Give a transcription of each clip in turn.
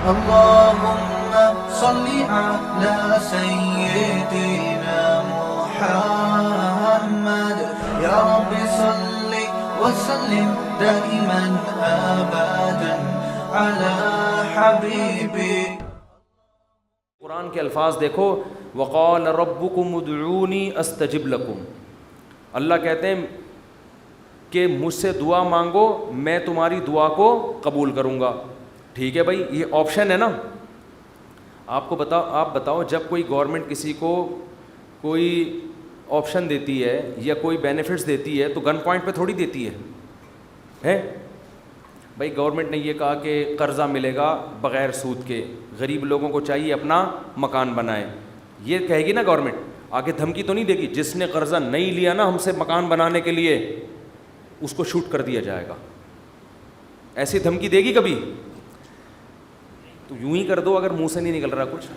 اللهم صل على سيدنا محمد يا رب صل وسلم دائما أبدا على حبيبك. قرآن کے الفاظ دیکھو، وقال ربکم ادعونی استجب لکم. اللہ کہتے ہیں کہ مجھ سے دعا مانگو، میں تمہاری دعا کو قبول کروں گا. ٹھیک ہے بھائی، یہ آپشن ہے نا. آپ بتاؤ جب کوئی گورنمنٹ کسی کو کوئی آپشن دیتی ہے یا کوئی بینیفٹس دیتی ہے تو گن پوائنٹ پہ تھوڑی دیتی ہے. بھائی گورنمنٹ نے یہ کہا کہ قرضہ ملے گا بغیر سود کے، غریب لوگوں کو چاہیے اپنا مکان بنائے، یہ کہے گی نا گورنمنٹ. آگے دھمکی تو نہیں دے گی جس نے قرضہ نہیں لیا نا ہم سے مکان بنانے کے لیے اس کو شوٹ کر دیا جائے گا. ایسی دھمکی دے گی کبھی؟ تو یوں ہی کر دو اگر منہ سے نہیں نکل رہا کچھ.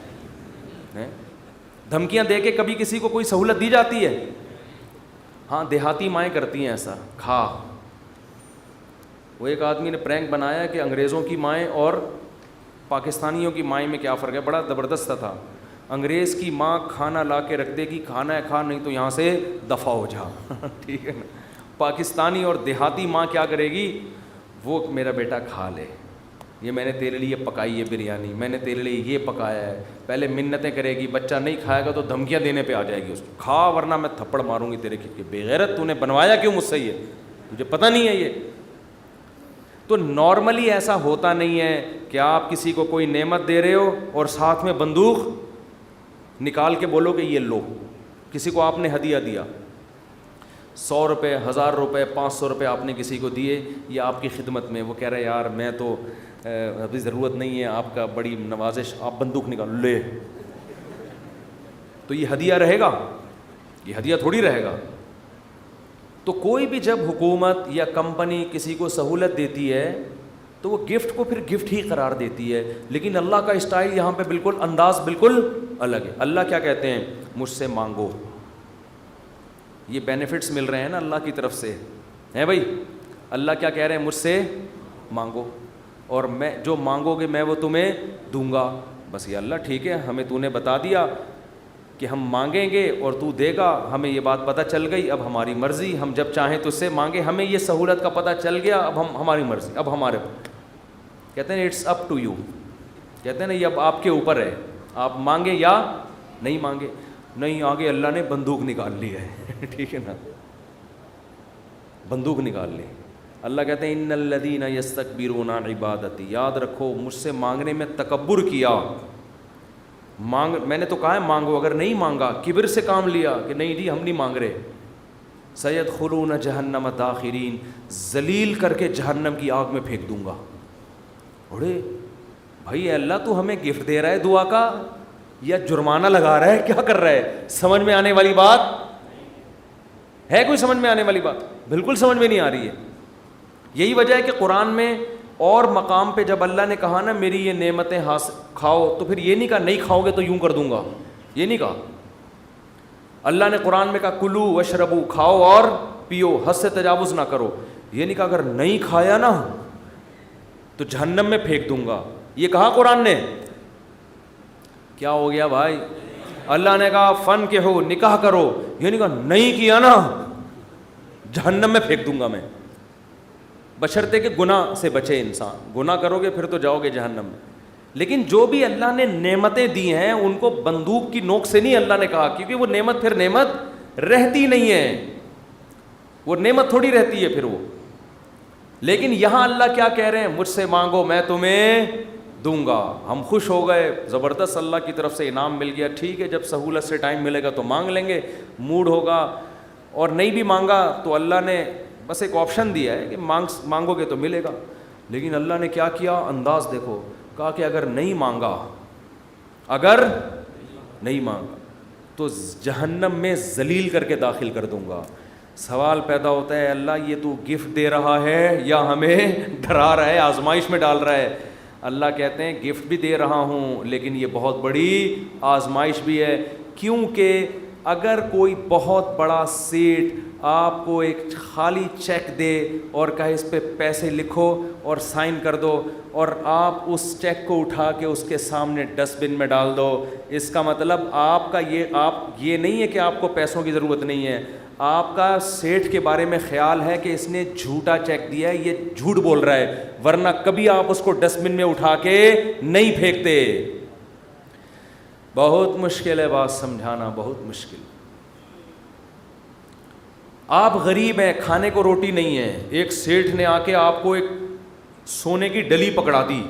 دھمکیاں دے کے کبھی کسی کو کوئی سہولت دی جاتی ہے؟ ہاں دیہاتی مائیں کرتی ہیں ایسا. کھا وہ ایک آدمی نے پرینک بنایا کہ انگریزوں کی مائیں اور پاکستانیوں کی مائیں میں کیا فرق ہے. بڑا زبردست تھا. انگریز کی ماں کھانا لا کے رکھ دے گی، کھانا ہے کھا، نہیں تو یہاں سے دفع ہو جا. ٹھیک ہے نا. پاکستانی اور دیہاتی ماں کیا کرے گی؟ وہ میرا بیٹا کھا لے، یہ میں نے تیرے لیے پکائی ہے بریانی، میں نے تیرے لیے یہ پکایا ہے. پہلے منتیں کرے گی، بچہ نہیں کھائے گا تو دھمکیاں دینے پہ آ جائے گی اس کو، کھا ورنہ میں تھپڑ ماروں گی تیرے کے. بے غیرت، تو نے بنوایا کیوں مجھ سے؟ یہ تجھے پتہ نہیں ہے یہ؟ تو نارملی ایسا ہوتا نہیں ہے کہ آپ کسی کو کوئی نعمت دے رہے ہو اور ساتھ میں بندوق نکال کے بولو کہ یہ لو. کسی کو آپ نے ہدیہ دیا، 100 روپے، 1000 روپے، 500 روپے آپ نے کسی کو دیے یا آپ کی خدمت میں، وہ کہہ رہے یار میں تو ابھی ضرورت نہیں ہے آپ کا، بڑی نوازش، آپ بندوق نکالو لے. تو یہ ہدیہ رہے گا؟ یہ ہدیہ تھوڑی رہے گا. تو کوئی بھی جب حکومت یا کمپنی کسی کو سہولت دیتی ہے تو وہ گفٹ کو پھر گفٹ ہی قرار دیتی ہے. لیکن اللہ کا اسٹائل یہاں پہ بالکل انداز بالکل الگ ہے. اللہ کیا کہتے ہیں؟ مجھ سے مانگو. یہ بینیفٹس مل رہے ہیں نا اللہ کی طرف سے، ہیں بھائی. اللہ کیا کہہ رہے ہیں؟ مجھ سے مانگو اور میں جو مانگو گے میں وہ تمہیں دوں گا. بس یہ اللہ ٹھیک ہے، ہمیں تو نے بتا دیا کہ ہم مانگیں گے اور تو دے گا، ہمیں یہ بات پتہ چل گئی، اب ہماری مرضی، ہم جب چاہیں تو اس سے مانگیں. ہمیں یہ سہولت کا پتہ چل گیا، اب ہماری مرضی، اب ہمارے. کہتے ہیں اٹس اپ ٹو یو. کہتے ہیں نا یہ اب آپ کے اوپر ہے، آپ مانگیں یا نہیں مانگیں. نہیں، آگے اللہ نے بندوق نکال لی ہے. ٹھیک ہے نا، بندوق نکال لی. اللہ کہتے ہیں ان الذین یستکبرون عن عبادتی. یاد رکھو مجھ سے مانگنے میں تکبر کیا. میں نے تو کہا ہے مانگو، اگر نہیں مانگا کبر سے کام لیا کہ نہیں جی ہم نہیں مانگ رہے، سیدخلون جہنم داخرین، ذلیل کر کے جہنم کی آگ میں پھینک دوں گا. اڑے بھائی اللہ تو ہمیں گفٹ دے رہا ہے دعا کا یا جرمانہ لگا رہا ہے؟ کیا کر رہا ہے؟ سمجھ میں آنے والی بات ہے؟ کوئی سمجھ میں آنے والی بات؟ بالکل سمجھ میں نہیں آ رہی ہے. یہی وجہ ہے کہ قرآن میں اور مقام پہ جب اللہ نے کہا نا میری یہ نعمتیں کھاؤ، تو پھر یہ نہیں کہا نہیں کھاؤ گے تو یوں کر دوں گا، یہ نہیں کہا. اللہ نے قرآن میں کہا کلو وشربو، کھاؤ اور پیو، حد سے تجاوز نہ کرو. یہ نہیں کہا اگر نہیں کھایا نا تو جہنم میں پھینک دوں گا. یہ کہا قرآن نے؟ کیا ہو گیا بھائی؟ اللہ نے کہا فن کے ہو، نکاح کرو. یہ نہیں کہا نہیں کیا نا جہنم میں پھینک دوں گا میں. بشرطے کہ گناہ سے بچے انسان. گناہ کرو گے پھر تو جاؤ گے جہنم میں. لیکن جو بھی اللہ نے نعمتیں دی ہیں ان کو بندوق کی نوک سے نہیں اللہ نے کہا، کیونکہ وہ نعمت پھر نعمت رہتی نہیں ہے، وہ نعمت تھوڑی رہتی ہے پھر وہ. لیکن یہاں اللہ کیا کہہ رہے ہیں؟ مجھ سے مانگو میں تمہیں دوں گا. ہم خوش ہو گئے، زبردست، اللہ کی طرف سے انعام مل گیا. ٹھیک ہے جب سہولت سے ٹائم ملے گا تو مانگ لیں گے، موڈ ہوگا. اور نہیں بھی مانگا تو اللہ نے بس ایک آپشن دیا ہے کہ مانگو گے تو ملے گا. لیکن اللہ نے کیا کیا؟ انداز دیکھو. کہا کہ اگر نہیں مانگا تو جہنم میں ذلیل کر کے داخل کر دوں گا. سوال پیدا ہوتا ہے اللہ یہ تو گفٹ دے رہا ہے یا ہمیں ڈرا رہا ہے، آزمائش میں ڈال رہا ہے؟ اللہ کہتے ہیں گفٹ بھی دے رہا ہوں لیکن یہ بہت بڑی آزمائش بھی ہے، کیونکہ اگر کوئی بہت بڑا سیٹ آپ کو ایک خالی چیک دے اور کہے اس پہ پیسے لکھو اور سائن کر دو، اور آپ اس چیک کو اٹھا کے اس کے سامنے ڈسٹ بن میں ڈال دو، اس کا مطلب آپ کا یہ نہیں ہے کہ آپ کو پیسوں کی ضرورت نہیں ہے، آپ کا سیٹ کے بارے میں خیال ہے کہ اس نے جھوٹا چیک دیا ہے، یہ جھوٹ بول رہا ہے، ورنہ کبھی آپ اس کو ڈسٹ بن میں اٹھا کے نہیں پھینکتے۔ بہت مشکل ہے بات سمجھانا، بہت مشکل۔ آپ غریب ہیں، کھانے کو روٹی نہیں ہے، ایک سیٹھ نے آ کے آپ کو ایک سونے کی ڈلی پکڑا دی،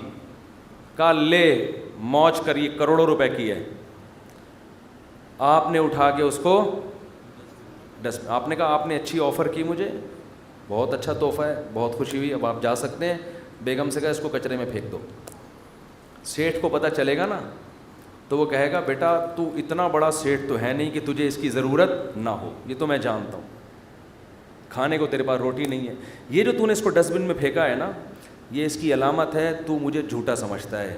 کہا لے موج کر، یہ کروڑوں روپے کی ہے، آپ نے اٹھا کے اس کو آپ نے کہا آپ نے اچھی آفر کی مجھے، بہت اچھا تحفہ ہے، بہت خوشی ہوئی، اب آپ جا سکتے ہیں، بیگم سے کہا اس کو کچرے میں پھینک دو۔ سیٹھ کو پتہ چلے گا نا تو وہ کہے گا بیٹا تو اتنا بڑا سیٹ تو ہے نہیں کہ تجھے اس کی ضرورت نہ ہو، یہ تو میں جانتا ہوں، کھانے کو تیرے پاس روٹی نہیں ہے، یہ جو تو نے اس کو ڈسٹ بن میں پھینکا ہے نا، یہ اس کی علامت ہے تو مجھے جھوٹا سمجھتا ہے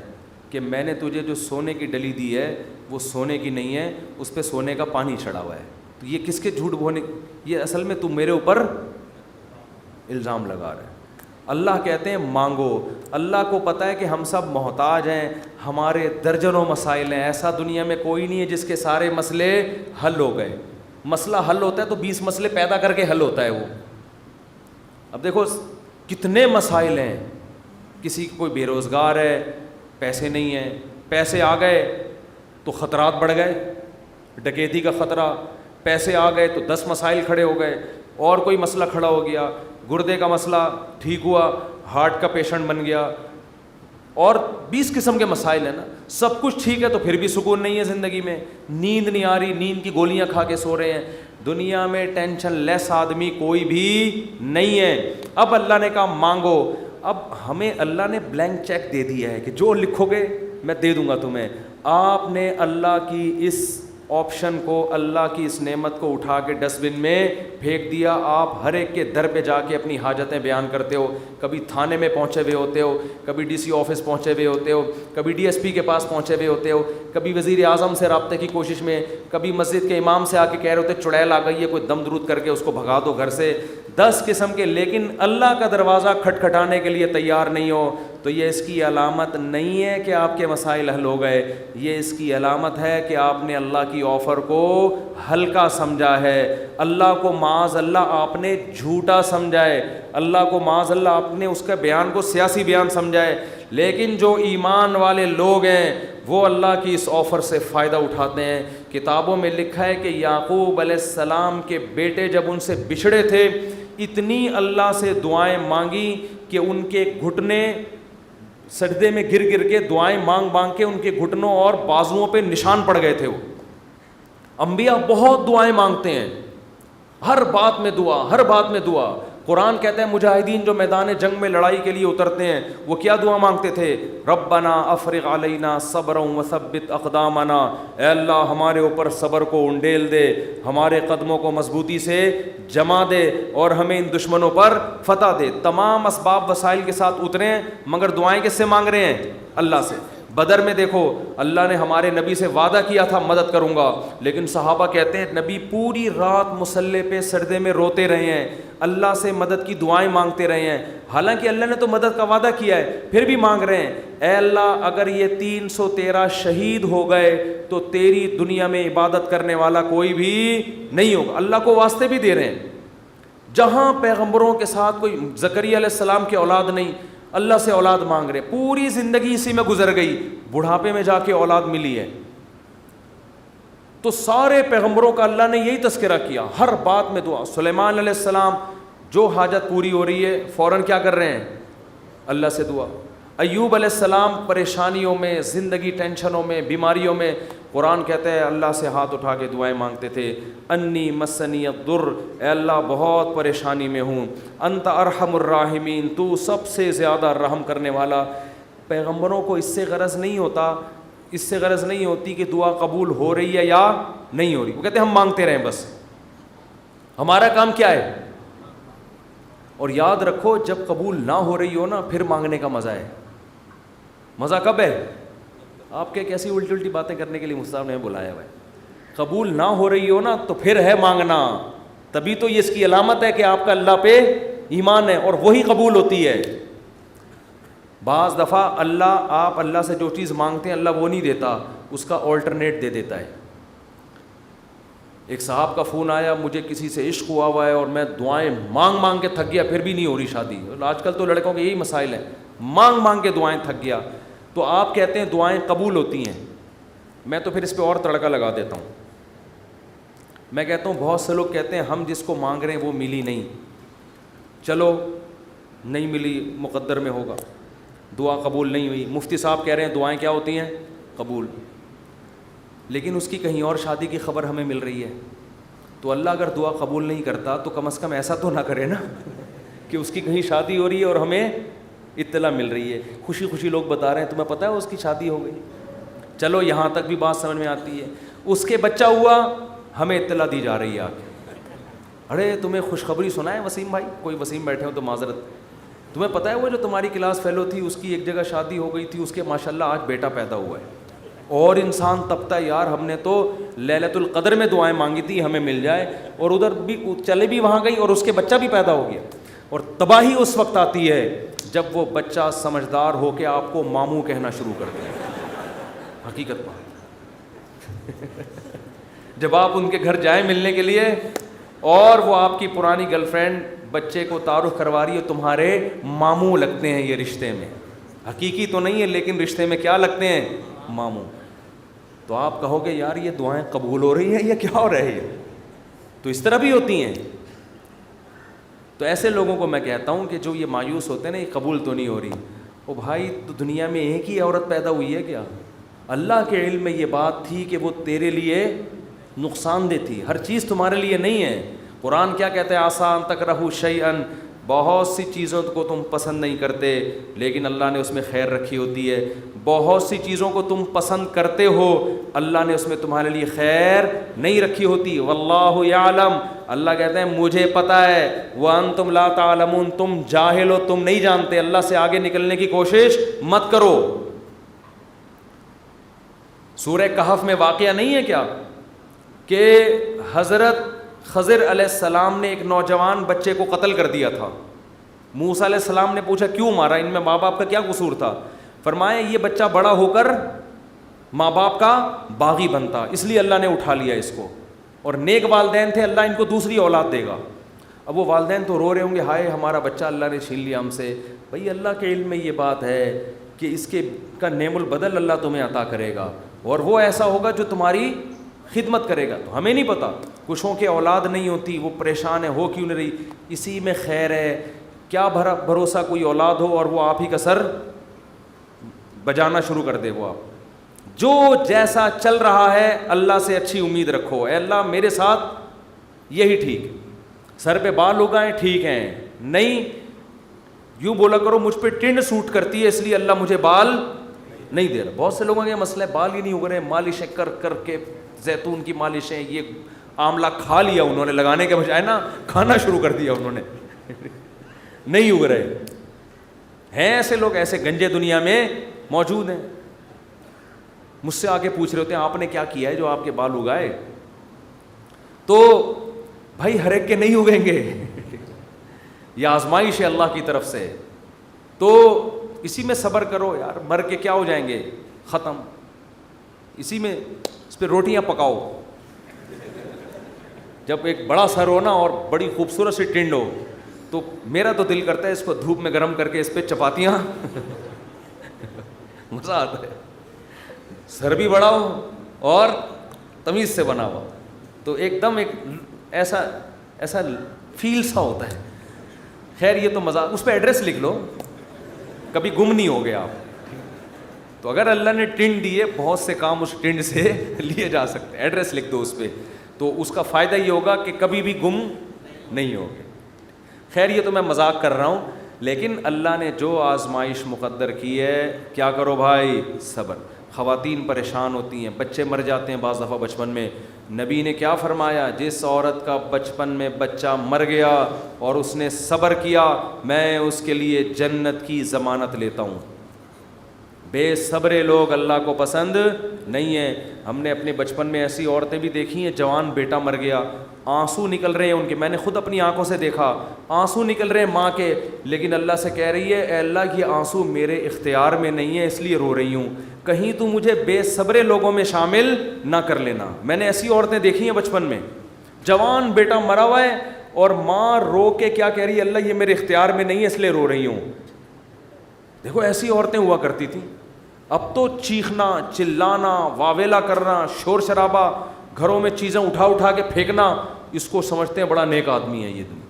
کہ میں نے تجھے جو سونے کی ڈلی دی ہے وہ سونے کی نہیں ہے، اس پہ سونے کا پانی چڑھا ہوا ہے، تو یہ کس کے جھوٹ بولنے، یہ اصل میں تو میرے اوپر الزام لگا رہا ہے۔ اللہ کہتے ہیں مانگو، اللہ کو پتہ ہے کہ ہم سب محتاج ہیں، ہمارے درجنوں مسائل ہیں، ایسا دنیا میں کوئی نہیں ہے جس کے سارے مسئلے حل ہو گئے، مسئلہ حل ہوتا ہے تو 20 مسئلے پیدا کر کے حل ہوتا ہے وہ۔ اب دیکھو کتنے مسائل ہیں، کسی کوئی بے روزگار ہے، پیسے نہیں ہیں، پیسے آ گئے تو خطرات بڑھ گئے، ڈکیتی کا خطرہ، پیسے آ گئے تو 10 مسائل کھڑے ہو گئے، اور کوئی مسئلہ کھڑا ہو گیا، گردے کا مسئلہ ٹھیک ہوا، ہارٹ کا پیشنٹ بن گیا، اور 20 قسم کے مسائل ہیں نا، سب کچھ ٹھیک ہے تو پھر بھی سکون نہیں ہے زندگی میں، نیند نہیں آ رہی، نیند کی گولیاں کھا کے سو رہے ہیں، دنیا میں ٹینشن لیس آدمی کوئی بھی نہیں ہے۔ اب اللہ نے کہا مانگو، اب ہمیں اللہ نے بلینک چیک دے دیا ہے کہ جو لکھو گے میں دے دوں گا تمہیں، آپ نے اللہ کی اس آپشن کو، اللہ کی اس نعمت کو اٹھا کے ڈسٹ بن میں پھینک دیا۔ آپ ہر ایک کے در پہ جا کے اپنی حاجتیں بیان کرتے ہو، کبھی تھانے میں پہنچے ہوئے ہوتے ہو، کبھی ڈی سی آفس پہنچے ہوئے ہوتے ہو، کبھی ڈی ایس پی کے پاس پہنچے ہوئے ہوتے ہو، کبھی وزیر اعظم سے رابطے کی کوشش میں، کبھی مسجد کے امام سے آ کے کہہ رہے ہوتے چڑیل آ گئی ہے، کوئی دم درود کر کے اس کو بھگا دو گھر سے، 10 قسم کے، لیکن اللہ کا دروازہ کھٹکھٹانے کے لیے تیار نہیں ہو، تو یہ اس کی علامت نہیں ہے کہ آپ کے مسائل حل ہو گئے، یہ اس کی علامت ہے کہ آپ نے اللہ کی آفر کو ہلکا سمجھا ہے، اللہ کو معاذ اللہ آپ نے جھوٹا سمجھا ہے، اللہ کو معاذ اللہ آپ نے اس کا بیان کو سیاسی بیان سمجھا ہے۔ لیکن جو ایمان والے لوگ ہیں وہ اللہ کی اس آفر سے فائدہ اٹھاتے ہیں۔ کتابوں میں لکھا ہے کہ یعقوب علیہ السلام کے بیٹے جب ان سے بچھڑے تھے، اتنی اللہ سے دعائیں مانگی کہ ان کے گھٹنے سجدے میں گر گر کے دعائیں مانگ مانگ کے ان کے گھٹنوں اور بازوؤں پہ نشان پڑ گئے تھے۔ وہ انبیاء بہت دعائیں مانگتے ہیں، ہر بات میں دعا، ہر بات میں دعا۔ قرآن کہتا ہے مجاہدین جو میدان جنگ میں لڑائی کے لیے اترتے ہیں وہ کیا دعا مانگتے تھے؟ ربنا افرغ علینا صبرا وثبت اقدامنا، اے اللہ ہمارے اوپر صبر کو انڈیل دے، ہمارے قدموں کو مضبوطی سے جما دے اور ہمیں ان دشمنوں پر فتح دے۔ تمام اسباب وسائل کے ساتھ اترے ہیں، مگر دعائیں کس سے مانگ رہے ہیں؟ اللہ سے۔ بدر میں دیکھو اللہ نے ہمارے نبی سے وعدہ کیا تھا مدد کروں گا، لیکن صحابہ کہتے ہیں نبی پوری رات مصلے پہ سجدے میں روتے رہے ہیں، اللہ سے مدد کی دعائیں مانگتے رہے ہیں، حالانکہ اللہ نے تو مدد کا وعدہ کیا ہے، پھر بھی مانگ رہے ہیں اے اللہ اگر یہ 313 شہید ہو گئے تو تیری دنیا میں عبادت کرنے والا کوئی بھی نہیں ہوگا۔ اللہ کو واسطے بھی دے رہے ہیں، جہاں پیغمبروں کے ساتھ کوئی زکریا علیہ السلام کی اولاد نہیں، اللہ سے اولاد مانگ رہے، پوری زندگی اسی میں گزر گئی، بڑھاپے میں جا کے اولاد ملی ہے۔ تو سارے پیغمبروں کا اللہ نے یہی تذکرہ کیا، ہر بات میں دعا۔ سلیمان علیہ السلام جو حاجت پوری ہو رہی ہے فوراً کیا کر رہے ہیں؟ اللہ سے دعا۔ ایوب علیہ السلام پریشانیوں میں، زندگی ٹینشنوں میں، بیماریوں میں، قرآن کہتا ہے اللہ سے ہاتھ اٹھا کے دعائیں مانگتے تھے، انی مسنی الضر، اے اللہ بہت پریشانی میں ہوں، انت ارحم الراحمین، تو سب سے زیادہ رحم کرنے والا۔ پیغمبروں کو اس سے غرض نہیں ہوتا، اس سے غرض نہیں ہوتی کہ دعا قبول ہو رہی ہے یا نہیں ہو رہی، وہ کہتے ہیں ہم مانگتے رہیں بس، ہمارا کام کیا ہے۔ اور یاد رکھو جب قبول نہ ہو رہی ہو نا پھر مانگنے کا مزہ ہے۔ مزہ کب ہے؟ آپ کے کیسی الٹی الٹی باتیں کرنے کے لیے مصطفیٰ نے بلایا ہوا ہے۔ قبول نہ ہو رہی ہو نا تو پھر ہے مانگنا, تبھی تو یہ اس کی علامت ہے کہ آپ کا اللہ پہ ایمان ہے, اور وہی قبول ہوتی ہے. بعض دفعہ آپ اللہ سے جو چیز مانگتے ہیں اللہ وہ نہیں دیتا, اس کا آلٹرنیٹ دے دیتا ہے. ایک صاحب کا فون آیا, مجھے کسی سے عشق ہوا ہے اور میں دعائیں مانگ مانگ کے تھک گیا, پھر بھی نہیں ہو رہی شادی. آج کل تو لڑکوں کے یہی مسائل ہیں, مانگ مانگ کے دعائیں تھک گیا. تو آپ کہتے ہیں دعائیں قبول ہوتی ہیں, میں تو پھر اس پہ اور تڑکا لگا دیتا ہوں. میں کہتا ہوں بہت سے لوگ کہتے ہیں ہم جس کو مانگ رہے ہیں وہ ملی نہیں, چلو نہیں ملی مقدر میں ہوگا, دعا قبول نہیں ہوئی. مفتی صاحب کہہ رہے ہیں دعائیں کیا ہوتی ہیں؟ قبول. لیکن اس کی کہیں اور شادی کی خبر ہمیں مل رہی ہے. تو اللہ اگر دعا قبول نہیں کرتا تو کم از کم ایسا تو نہ کرے نا کہ اس کی کہیں شادی ہو رہی ہے اور ہمیں اطلاع مل رہی ہے. خوشی خوشی لوگ بتا رہے ہیں تمہیں پتہ ہے اس کی شادی ہو گئی, چلو یہاں تک بھی بات سمجھ میں آتی ہے. اس کے بچہ ہوا, ہمیں اطلاع دی جا رہی ہے آ کے, ارے تمہیں خوشخبری سنا ہے وسیم بھائی, کوئی وسیم بیٹھے ہو تو معذرت, تمہیں پتہ ہے وہ جو تمہاری کلاس فیلو تھی اس کی ایک جگہ شادی ہو گئی تھی, اس کے ماشاءاللہ آج بیٹا پیدا ہوا ہے. اور انسان تپتا ہے یار ہم نے تو لیلۃ القدر میں دعائیں مانگی تھی ہمیں مل جائے, اور ادھر بھی چلے بھی وہاں گئی اور اس کے بچہ بھی پیدا ہو گیا. اور تباہی اس وقت آتی ہے جب وہ بچہ سمجھدار ہو کے آپ کو ماموں کہنا شروع کر دے. حقیقت بات جب آپ ان کے گھر جائیں ملنے کے لیے اور وہ آپ کی پرانی گرل فرینڈ بچے کو تعارف کروا رہی ہے, تمہارے ماموں لگتے ہیں یہ رشتے میں, حقیقی تو نہیں ہے لیکن رشتے میں کیا لگتے ہیں؟ ماموں. تو آپ کہو گے یار یہ دعائیں قبول ہو رہی ہیں یا کیا ہو رہا ہے؟ تو اس طرح بھی ہوتی ہیں. تو ایسے لوگوں کو میں کہتا ہوں کہ جو یہ مایوس ہوتے ہیں نا یہ قبول تو نہیں ہو رہی, او بھائی تو دنیا میں ایک ہی عورت پیدا ہوئی ہے کیا؟ اللہ کے علم میں یہ بات تھی کہ وہ تیرے لیے نقصان دہ تھی, ہر چیز تمہارے لیے نہیں ہے. قرآن کیا کہتے ہیں؟ آسان تکرہوا شیئا, بہت سی چیزوں کو تم پسند نہیں کرتے لیکن اللہ نے اس میں خیر رکھی ہوتی ہے. بہت سی چیزوں کو تم پسند کرتے ہو اللہ نے اس میں تمہارے لیے خیر نہیں رکھی ہوتی. واللہ یعلم, اللہ کہتے ہیں مجھے پتہ ہے, وانتم لا تعلمون, تم جاہل ہو, تم نہیں جانتے. اللہ سے آگے نکلنے کی کوشش مت کرو. سورہ کہف میں واقعہ نہیں ہے کیا کہ حضرت خضر علیہ السلام نے ایک نوجوان بچے کو قتل کر دیا تھا. موسیٰ علیہ السلام نے پوچھا کیوں مارا, ان میں ماں باپ کا کیا قصور تھا؟ فرمایا یہ بچہ بڑا ہو کر ماں باپ کا باغی بنتا, اس لیے اللہ نے اٹھا لیا اس کو, اور نیک والدین تھے اللہ ان کو دوسری اولاد دے گا. اب وہ والدین تو رو رہے ہوں گے ہائے ہمارا بچہ اللہ نے چھین لیا ہم سے. بھئی اللہ کے علم میں یہ بات ہے کہ اس کے کا نعم البدل اللہ تمہیں عطا کرے گا, اور وہ ایسا ہوگا جو تمہاری خدمت کرے گا. تو ہمیں نہیں پتہ, کچھوں کے اولاد نہیں ہوتی وہ پریشان ہے ہو کیوں نہیں رہی, اسی میں خیر ہے. کیا بھروسہ کوئی اولاد ہو اور وہ آپ ہی کا سر بجانا شروع کر دے. وہ آپ جو جیسا چل رہا ہے اللہ سے اچھی امید رکھو, اے اللہ میرے ساتھ یہی ٹھیک, سر پہ بال اگائیں ٹھیک ہیں, نہیں یوں بولا کرو مجھ پہ ٹنڈ سوٹ کرتی ہے اس لیے اللہ مجھے بال نہیں دے رہا. بہت سے لوگوں کا یہ مسئلہ ہے بال ہی نہیں اگ رہے, مالشیں کر کر کے, زیتون کی مالشیں, یہ آملہ کھا لیا انہوں نے, لگانے کے بجائے نا کھانا شروع کر دیا انہوں نے نہیں اگ رہے ہیں. ایسے لوگ ایسے گنجے دنیا میں موجود ہیں. مجھ سے آگے پوچھ رہے ہوتے ہیں آپ نے کیا کیا ہے جو آپ کے بال اگائے؟ تو بھائی ہر ایک کے نہیں اگیں گے یہ آزمائش ہے اللہ کی طرف سے. تو اسی میں صبر کرو یار, مر کے کیا ہو جائیں گے, ختم. اسی میں اس پہ روٹیاں پکاؤ. جب ایک بڑا سر ہو نا اور بڑی خوبصورت سی ٹنڈ ہو تو میرا تو دل کرتا ہے اس کو دھوپ میں گرم کر کے اس پہ چپاتیاں مزہ آتا ہے. سر بھی بڑا ہو اور تمیز سے بنا ہوا تو ایک دم ایک ایسا فیل سا ہوتا ہے. خیر یہ تو مزہ, اس پہ ایڈریس لکھ لو کبھی گم نہیں ہو گیا آپ. تو اگر اللہ نے ٹنڈ دی ہے بہت سے کام اس ٹنڈ سے لیے جا سکتے ہیں, ایڈریس لکھ دو اس پہ, تو اس کا فائدہ یہ ہوگا کہ کبھی بھی گم نہیں ہوگے. خیر یہ تو میں مذاق کر رہا ہوں, لیکن اللہ نے جو آزمائش مقدر کی ہے کیا کرو بھائی, صبر. خواتین پریشان ہوتی ہیں, بچے مر جاتے ہیں بعض دفعہ بچپن میں. نبی نے کیا فرمایا, جس عورت کا بچپن میں بچہ مر گیا اور اس نے صبر کیا میں اس کے لیے جنت کی ضمانت لیتا ہوں. بے صبر لوگ اللہ کو پسند نہیں ہیں. ہم نے اپنے بچپن میں ایسی عورتیں بھی دیکھی ہیں, جوان بیٹا مر گیا, آنسو نکل رہے ہیں ان کے, میں نے خود اپنی آنکھوں سے دیکھا, آنسو نکل رہے ہیں ماں کے, لیکن اللہ سے کہہ رہی ہے اے اللہ یہ آنسو میرے اختیار میں نہیں ہے اس لیے رو رہی ہوں, کہیں تو مجھے بے صبر لوگوں میں شامل نہ کر لینا. میں نے ایسی عورتیں دیکھی ہیں بچپن میں, جوان بیٹا مرا ہوا ہے اور ماں رو کے کیا کہہ رہی ہے, اللہ یہ میرے اختیار میں نہیں ہے اس لیے رو رہی ہوں. دیکھو ایسی عورتیں ہوا کرتی تھیں. اب تو چیخنا, چلانا, واویلا کرنا, شور شرابہ, گھروں میں چیزیں اٹھا اٹھا کے پھینکنا, اس کو سمجھتے ہیں بڑا نیک آدمی ہے یہ دنیا.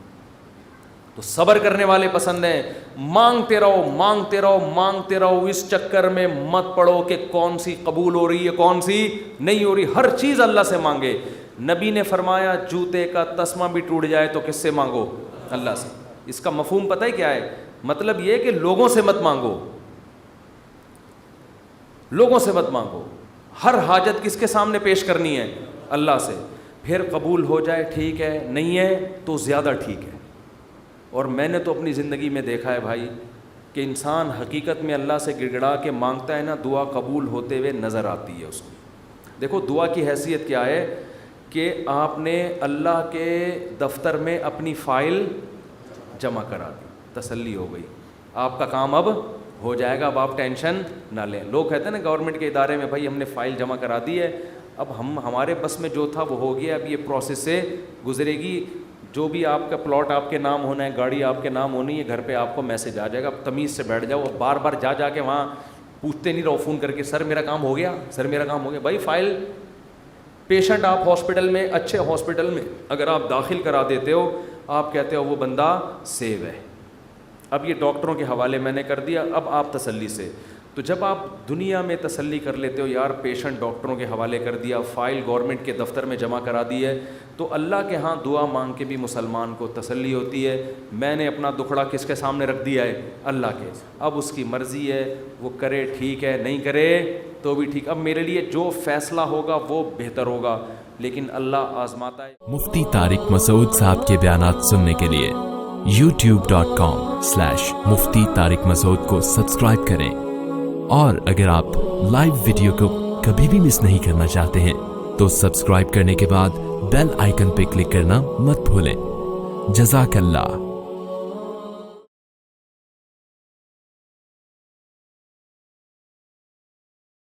تو صبر کرنے والے پسند ہیں. مانگتے رہو مانگتے رہو مانگتے رہو, اس چکر میں مت پڑو کہ کون سی قبول ہو رہی ہے کون سی نہیں ہو رہی, ہر چیز اللہ سے مانگے. نبی نے فرمایا جوتے کا تسمہ بھی ٹوٹ جائے تو کس سے مانگو, اللہ سے. اس کا مفہوم پتہ ہے کیا ہے, مطلب یہ کہ لوگوں سے مت مانگو, لوگوں سے مت مانگو, ہر حاجت کس کے سامنے پیش کرنی ہے, اللہ سے. پھر قبول ہو جائے ٹھیک ہے, نہیں ہے تو زیادہ ٹھیک ہے. اور میں نے تو اپنی زندگی میں دیکھا ہے بھائی کہ انسان حقیقت میں اللہ سے گڑ گڑا کے مانگتا ہے نا, دعا قبول ہوتے ہوئے نظر آتی ہے اس کو. دیکھو دعا کی حیثیت کیا ہے کہ آپ نے اللہ کے دفتر میں اپنی فائل جمع کرا دی, تسلی ہو گئی, آپ کا کام اب ہو جائے گا, اب آپ ٹینشن نہ لیں. لوگ کہتے ہیں نا گورنمنٹ کے ادارے میں بھائی ہم نے فائل جمع کرا دی ہے, اب ہمارے بس میں جو تھا وہ ہو گیا, اب یہ پروسیس سے گزرے گی, جو بھی آپ کا پلاٹ آپ کے نام ہونا ہے, گاڑی آپ کے نام ہونی ہے, گھر پہ آپ کو میسج آ جائے گا. اب تمیز سے بیٹھ جاؤ, بار بار جا کے وہاں پوچھتے نہیں رہو فون کر کے سر میرا کام ہو گیا, سر میرا کام ہو گیا. بھائی فائل, پیشنٹ آپ ہاسپٹل میں, اچھے ہاسپٹل میں اگر آپ داخل کرا دیتے ہو, آپ کہتے ہو وہ بندہ سیو ہے, اب یہ ڈاکٹروں کے حوالے میں نے کر دیا, اب آپ تسلی سے. تو جب آپ دنیا میں تسلی کر لیتے ہو یار پیشنٹ ڈاکٹروں کے حوالے کر دیا, فائل گورنمنٹ کے دفتر میں جمع کرا دی ہے, تو اللہ کے ہاں دعا مانگ کے بھی مسلمان کو تسلی ہوتی ہے. میں نے اپنا دکھڑا کس کے سامنے رکھ دیا ہے, اللہ کے. اب اس کی مرضی ہے, وہ کرے ٹھیک ہے, نہیں کرے تو بھی ٹھیک. اب میرے لیے جو فیصلہ ہوگا وہ بہتر ہوگا, لیکن اللہ آزماتا ہے. مفتی طارق مسعود صاحب کے بیانات سننے کے لیے youtube.com/مفتی طارق مسعود کو سبسکرائب کریں, اور اگر آپ لائیو ویڈیو کو کبھی بھی مس نہیں کرنا چاہتے ہیں تو سبسکرائب کرنے کے بعد بیل آئیکن پہ کلک کرنا مت بھولیں. جزاک اللہ.